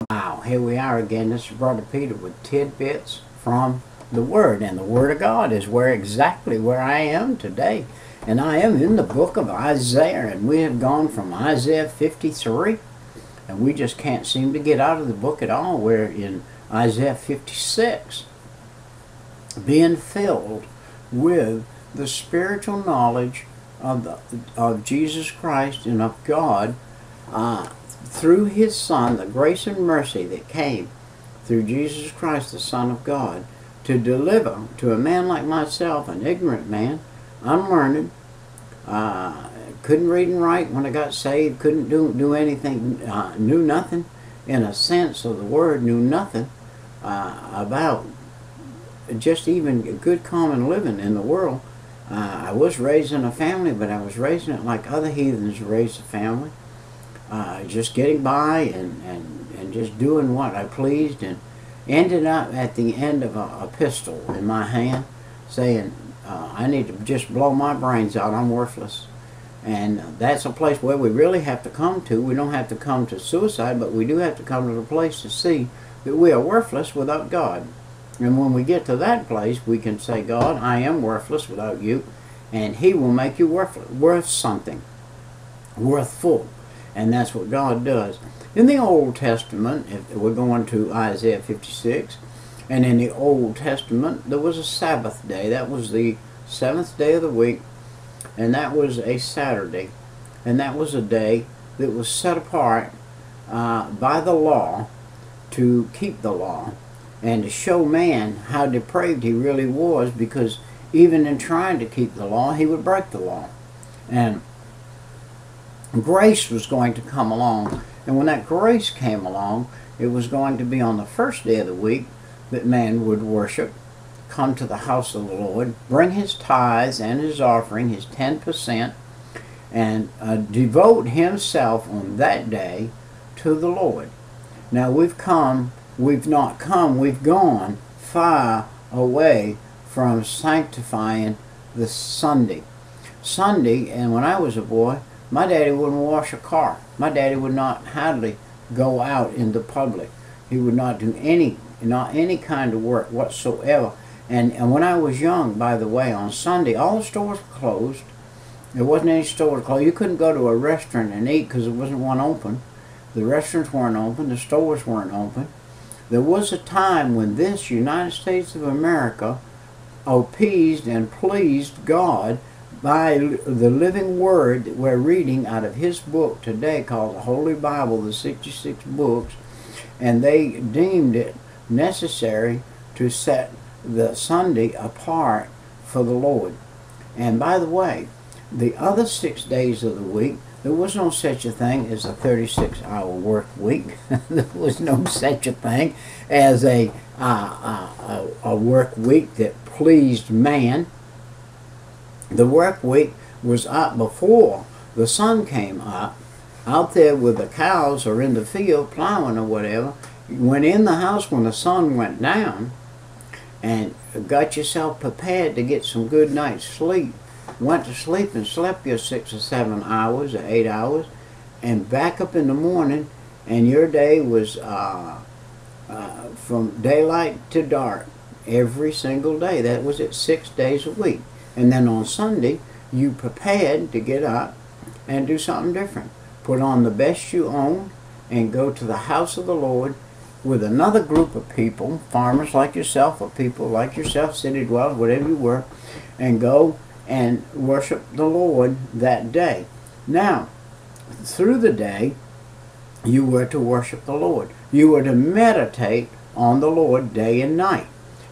Wow, here we are again. This is Brother Peter with tidbits from the Word. And the Word of God is exactly where I am today. And I am in the book of Isaiah. And we have gone from Isaiah 53. And we just can't seem to get out of the book at all. We're in Isaiah 56. Being filled with the spiritual knowledge of Jesus Christ and of God, through His Son, the grace and mercy that came through Jesus Christ, the Son of God, to deliver to a man like myself, an ignorant man, unlearned, couldn't read and write when I got saved, couldn't do anything, knew nothing in a sense of the word, knew nothing about just even good common living in the world. I was raised in a family, but I was raising it like other heathens raised a family. Just getting by and just doing what I pleased, and ended up at the end of a pistol in my hand saying, I need to just blow my brains out, I'm worthless. And that's a place where we really have to come to. We don't have to come to suicide, but we do have to come to the place to see that we are worthless without God. And when we get to that place, we can say, God, I am worthless without you, and He will make you worth something, worthful. And that's what God does. In the Old Testament, if we're going to Isaiah 56, and in the Old Testament, there was a Sabbath day. That was the 7th day of the week, and that was a Saturday. And that was a day that was set apart by the law to keep the law and to show man how depraved he really was, because even in trying to keep the law, he would break the law. And grace was going to come along, and when that grace came along, it was going to be on the first day of the week that man would worship, come to the house of the Lord, bring his tithes and his offering, his 10%, and devote himself on that day to the Lord. Now we've gone far away from sanctifying the Sunday. And when I was a boy, my daddy wouldn't wash a car. My daddy would not hardly go out in the public. He would not do not any kind of work whatsoever. And when I was young, by the way, on Sunday, all the stores were closed. There wasn't any stores closed. You couldn't go to a restaurant and eat because there wasn't one open. The restaurants weren't open. The stores weren't open. There was a time when this United States of America appeased and pleased God by the living word that we're reading out of His book today, called the Holy Bible, the 66 books, and they deemed it necessary to set the Sunday apart for the Lord. And by the way, the other 6 days of the week, there was no such a thing as a 36-hour work week. There was no such a thing as a work week that pleased man. The work week was up before the sun came up, out there with the cows or in the field plowing or whatever. You went in the house when the sun went down and got yourself prepared to get some good night's sleep. Went to sleep and slept your 6 or 7 hours or 8 hours, and back up in the morning, and your day was from daylight to dark every single day. That was it, 6 days a week. And then on Sunday, you prepared to get up and do something different. Put on the best you own and go to the house of the Lord with another group of people, farmers like yourself or people like yourself, city dwellers, whatever you were, and go and worship the Lord that day. Now, through the day, you were to worship the Lord. You were to meditate on the Lord day and night.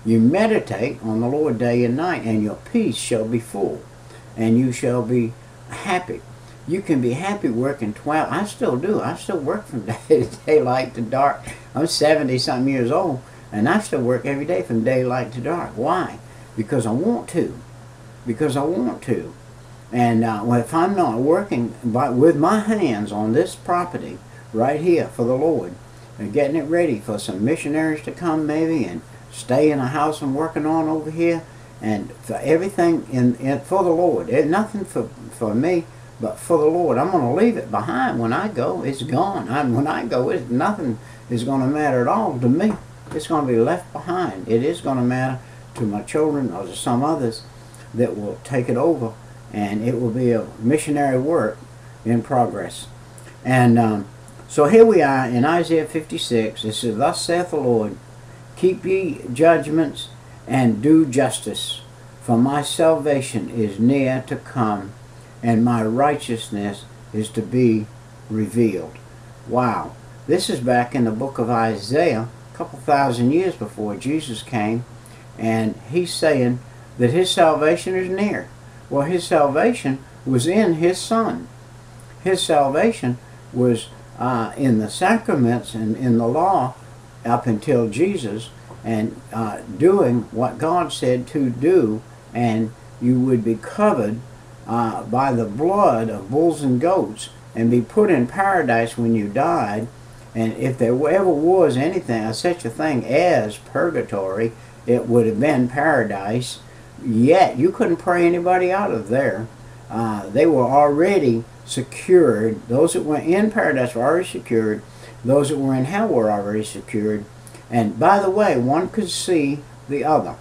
You meditate on the Lord day and night, and your peace shall be full, and you shall be happy. You can be happy working 12. I still do. I still work from daylight to dark. I'm 70-something years old, and I still work every day from daylight to dark. Why? Because I want to. Because I want to. And if I'm not working with my hands on this property right here for the Lord, and getting it ready for some missionaries to come maybe, and stay in a house I'm working on over here, and for everything for the Lord. Nothing for me, but for the Lord. I'm going to leave it behind when I go. It's gone. When I go, it's nothing is going to matter at all to me. It's going to be left behind. It is going to matter to my children or to some others that will take it over, and it will be a missionary work in progress. And so here we are in Isaiah 56. It says, "Thus saith the Lord, keep ye judgments and do justice, for my salvation is near to come, and my righteousness is to be revealed." Wow. This is back in the book of Isaiah, a couple thousand years before Jesus came, and he's saying that his salvation is near. Well, his salvation was in his Son. His salvation was in the sacraments and in the law up until Jesus, and doing what God said to do, and you would be covered by the blood of bulls and goats and be put in paradise when you died. And if there ever was anything, such a thing as purgatory, it would have been paradise. Yet you couldn't pray anybody out of there. They were already secured. Those that were in paradise were already secured. Those that were in hell were already secured. And by the way, one could see the other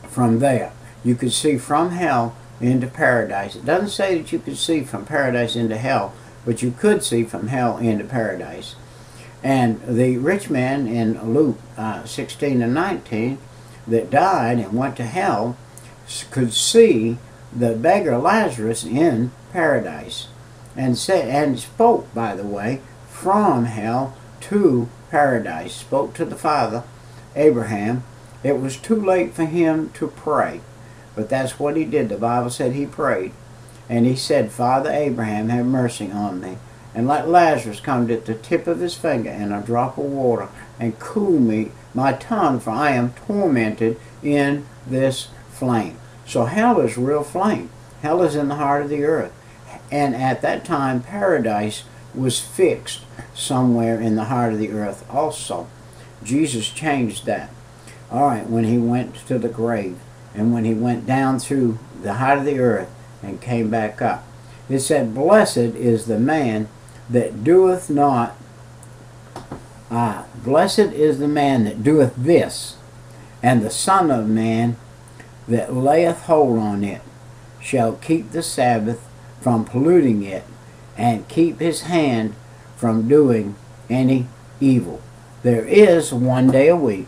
from there. You could see from hell into paradise. It doesn't say that you could see from paradise into hell, but you could see from hell into paradise. And the rich man in Luke 16 and 19 that died and went to hell could see the beggar Lazarus in paradise, and said, and spoke, by the way, from hell to paradise. Spoke to the father Abraham. It was too late for him to pray, but that's what he did. The Bible said he prayed, and he said, "Father Abraham, have mercy on me, and let Lazarus come to the tip of his finger and a drop of water, and cool me my tongue, for I am tormented in this flame." So hell is real flame. Hell is in the heart of the earth. And at that time, paradise was fixed somewhere in the heart of the earth also. Jesus changed that. All right, when he went to the grave, and when he went down through the heart of the earth and came back up. It said, "Blessed is the man that doeth not, blessed is the man that doeth this, and the Son of Man that layeth hold on it shall keep the Sabbath from polluting it, and keep his hand from doing any evil." There is one day a week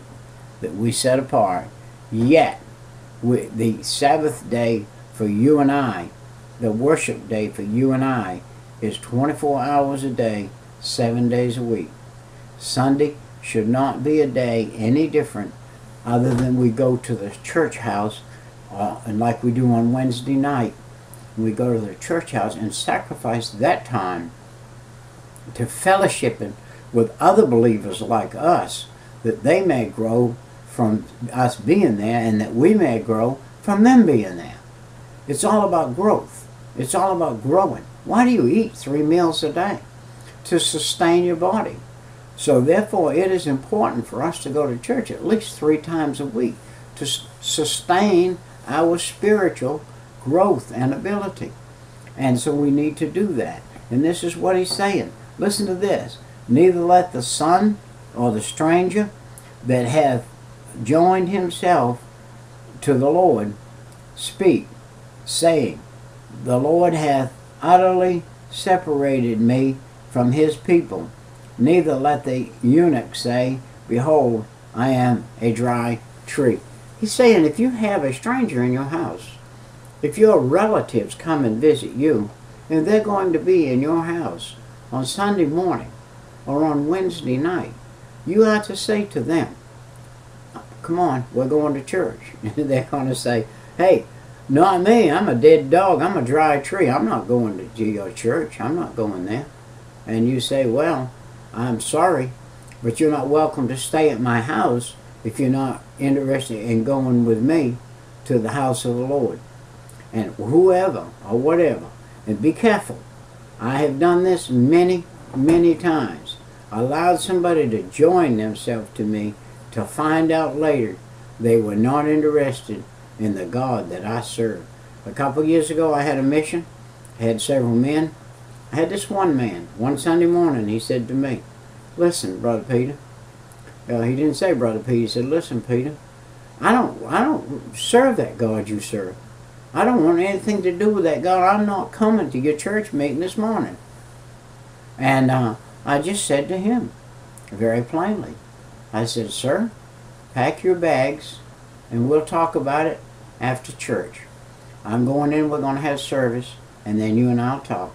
that we set apart, yet the Sabbath day for you and I, the worship day for you and I, is 24 hours a day, 7 days a week. Sunday should not be a day any different other than we go to the church house, and like we do on Wednesday night, we go to the church house and sacrifice that time to fellowshipping with other believers like us, that they may grow from us being there, and that we may grow from them being there. It's all about growth. It's all about growing. Why do you eat 3 meals a day? To sustain your body. So therefore it is important for us to go to church at least 3 times a week to sustain our spiritual growth and ability. And so we need to do that. And this is what he's saying. Listen to this. "Neither let the son or the stranger that hath joined himself to the Lord speak, saying, The Lord hath utterly separated me from his people. Neither let the eunuch say, Behold, I am a dry tree." He's saying if you have a stranger in your house, if your relatives come and visit you, and they're going to be in your house on Sunday morning or on Wednesday night, you ought to say to them, "Come on, we're going to church." And they're going to say, "Hey, not me. I'm a dead dog. I'm a dry tree. I'm not going to your church. I'm not going there." And you say, "Well, I'm sorry, but you're not welcome to stay at my house if you're not interested in going with me to the house of the Lord." And whoever or whatever, and be careful. I have done this many, many times. Allowed somebody to join themselves to me to find out later they were not interested in the God that I serve. A couple of years ago I had a mission. I had several men. I had this one man. One Sunday morning he said to me, listen, Brother Peter. He didn't say Brother Peter. He said, listen, Peter, I don't serve that God you serve. I don't want anything to do with that God. I'm not coming to your church meeting this morning. And I just said to him very plainly, I said, sir, pack your bags and we'll talk about it after church. I'm going in, we're going to have service, and then you and I'll talk.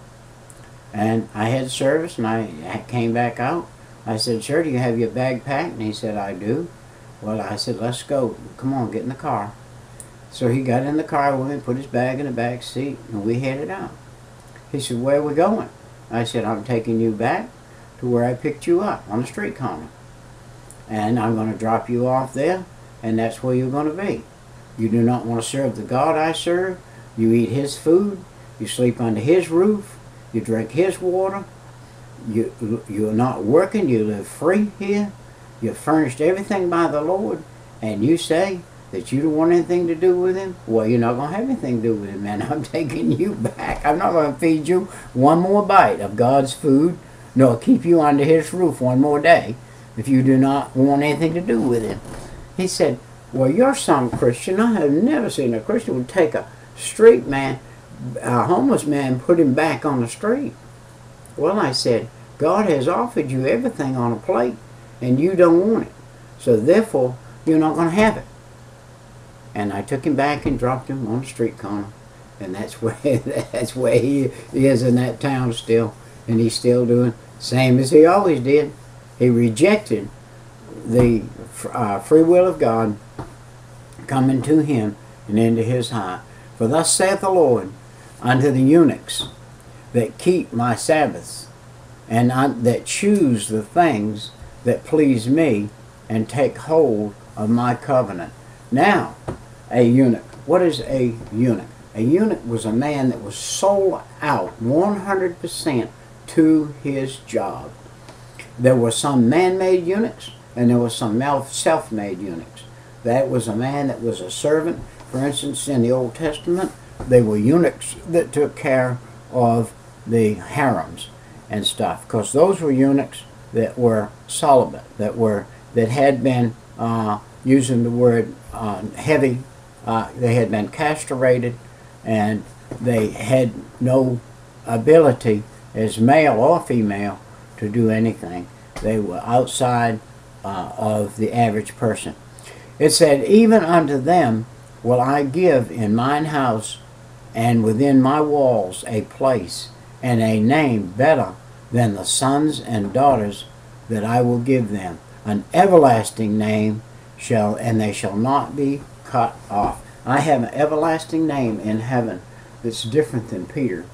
And I had service, and I came back out. I said, sir, do you have your bag packed? And he said, I do. Well, I said, let's go. Come on, get in the car. So he got in the car with me, put his bag in the back seat, and we headed out. He said, where are we going? I said, I'm taking you back to where I picked you up, on the street corner. And I'm going to drop you off there, and that's where you're going to be. You do not want to serve the God I serve. You eat his food. You sleep under his roof. You drink his water. You're not working. You live free here. You're furnished everything by the Lord. And you say that you don't want anything to do with him? Well, you're not going to have anything to do with him, man. I'm taking you back. I'm not going to feed you one more bite of God's food, nor keep you under his roof one more day if you do not want anything to do with him. He said, well, you're some Christian. I have never seen a Christian would take a street man, a homeless man, put him back on the street. Well, I said, God has offered you everything on a plate, and you don't want it. So therefore, you're not going to have it. And I took him back and dropped him on the street corner. And that's where he is in that town still. And he's still doing same as he always did. He rejected the free will of God coming to him and into his heart. For thus saith the Lord unto the eunuchs that keep my Sabbaths, and that choose the things that please me, and take hold of my covenant. Now, a eunuch. What is a eunuch? A eunuch was a man that was sold out 100% to his job. There were some man-made eunuchs, and there were some self-made eunuchs. That was a man that was a servant. For instance, in the Old Testament, they were eunuchs that took care of the harems and stuff, because those were eunuchs that were celibate, that had been using the word heavy. They had been castrated, and they had no ability as male or female to do anything. They were outside of the average person. It said, even unto them will I give in mine house and within my walls a place and a name better than the sons and daughters that I will give them. An everlasting name and they shall not be cut off. I have an everlasting name in heaven that's different than Peter.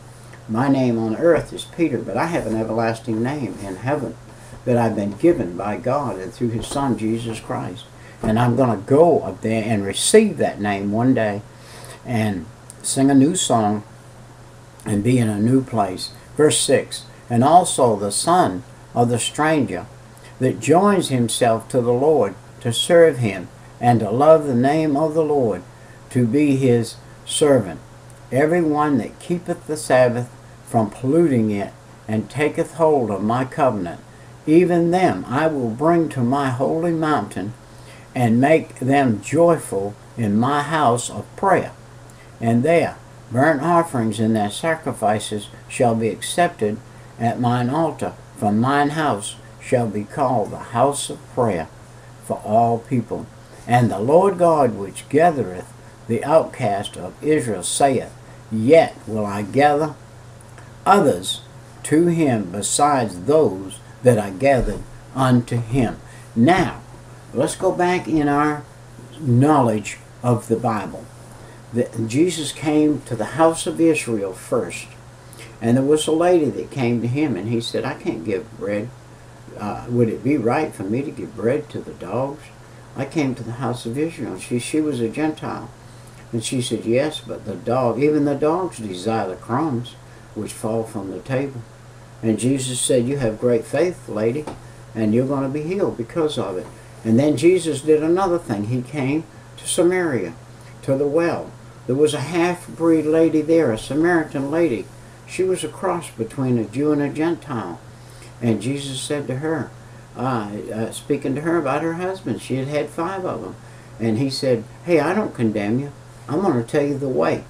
My name on earth is Peter, but I have an everlasting name in heaven that I've been given by God and through his Son, Jesus Christ. And I'm going to go up there and receive that name one day and sing a new song and be in a new place. Verse 6, and also the son of the stranger that joins himself to the Lord to serve him and to love the name of the Lord, to be his servant. Every one that keepeth the Sabbath from polluting it and taketh hold of my covenant, even them I will bring to my holy mountain and make them joyful in my house of prayer. And there burnt offerings and their sacrifices shall be accepted at mine altar, for mine house shall be called the house of prayer for all people. And the Lord God which gathereth the outcast of Israel saith, yet will I gather others to him besides those that I gathered unto him. Now, let's go back in our knowledge of the Bible. Jesus came to the house of Israel first. And there was a lady that came to him, and he said, I can't give bread. Would it be right for me to give bread to the dogs? I came to the house of Israel. She was a Gentile. And she said, yes, but even the dogs desire the crumbs which fall from the table. And Jesus said, you have great faith, lady, and you're going to be healed because of it. And then Jesus did another thing. He came to Samaria, to the well. There was a half-breed lady there, a Samaritan lady. She was a cross between a Jew and a Gentile. And Jesus said to her, speaking to her about her husband. She had had 5 of them. And he said, hey, I don't condemn you. I'm going to tell you the way.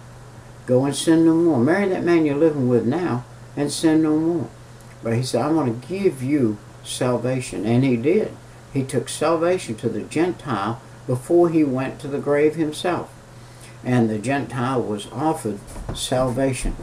Go and sin no more. Marry that man you're living with now and sin no more. But he said, I'm going to give you salvation. And he did. He took salvation to the Gentile before he went to the grave himself. And the Gentile was offered salvation.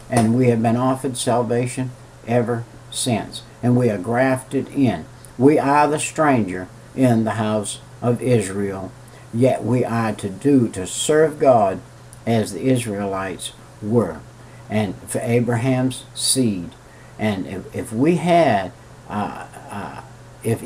And we have been offered salvation ever since. And we are grafted in. We are the stranger in the house of Israel. Yet we are to serve God as the Israelites were. And for Abraham's seed. And if we had, if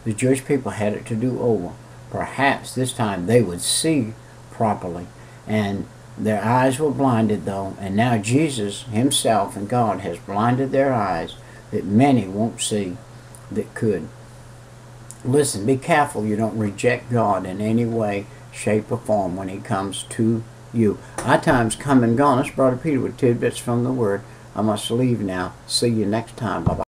the Jewish people had it to do over, perhaps this time they would see properly. And their eyes were blinded though, and now Jesus himself and God has blinded their eyes that many won't see that could. Listen, be careful you don't reject God in any way, shape, or form when he comes to you. Our time's come and gone. It's Brother Peter with tidbits from the Word. I must leave now. See you next time. Bye-bye.